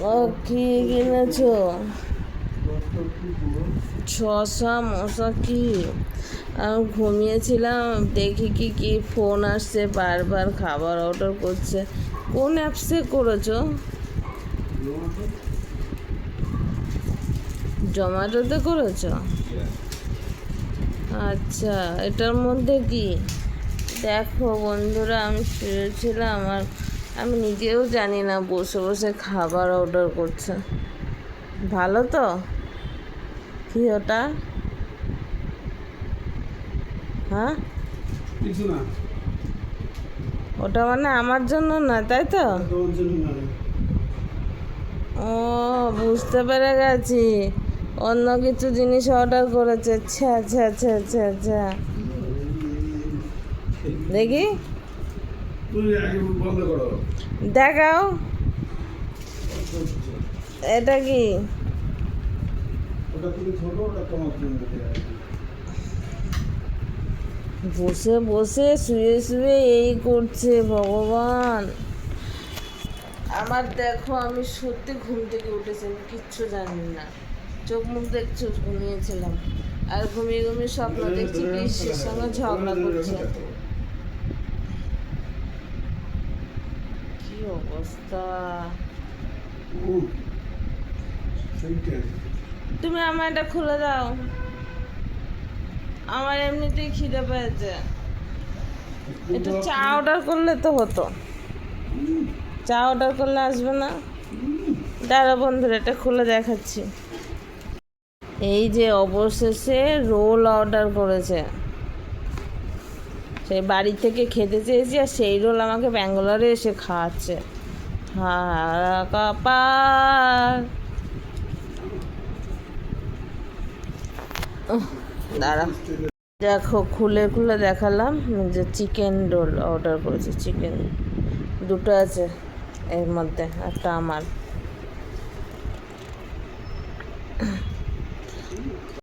ও কি কিনেছো? শসা মশা কি? আমি ঘুমিয়েছিলাম, দেখি কি ফোন আসছে, বারবার খাবার অর্ডার করছে। কোন অ্যাপসে করেছো? জোম্যাটোতে করেছো? আচ্ছা, এটার মধ্যে কি? দেখো বন্ধুরা, আমি শুয়েছিলাম আর আমি নিজেও জানি না, বসে বসে খাবার অর্ডার করছে। ভালো তো? কি ওটা? হ্যাঁ, কিছু না, ওটা মানে আমার জন্য না, তাই তো? তোমার জন্য না। ও, বুঝতে পেরে গেছি, অন্য কিছু জিনিস অর্ডার করেছে। ছ্যা ছ্যা ছ্যা ছ্যা ছ্যা। দেখি, তুমি আগে বন্ধ করো। দেখাও, এটা কি? ওটা তুমি ছোট, ওটা তোমার জন্য। বসে বসে শুয়ে শুয়ে এই করছে ভগবান। আমার দেখো, আমি সত্যি ঘুম থেকে উঠেছি, আমি কিচ্ছু জানি না, চোখ মুখ দেখছো, ঘুমিয়েছিলাম আর ঘুমিয়ে ঘুমিয়ে স্বপ্ন দেখছি বিশ্বের সঙ্গে ঝগড়া করছে। কি অবস্থা! তুমি আমার এটা খুলে দাও, আমার এমনিতেই খিদে পেয়েছে। একটু চা অর্ডার করলে তো হতো, চা অর্ডার করলে আসবে না? দাঁড়া বন্ধুরা, এটা খুলে দেখাচ্ছি। এই যে অবশেষে রোল অর্ডার করেছে, সেই বাড়ি থেকে খেতে চেয়েছি আর সেই রোল আমাকে ব্যাঙ্গালোরে এসে খাওয়াচ্ছে। হারা কপাল! দাঁড়া, দেখো খুলে খুলে দেখালাম যে চিকেন রোল অর্ডার করেছি। চিকেন দুটো আছে এর মধ্যে, একটা আমার।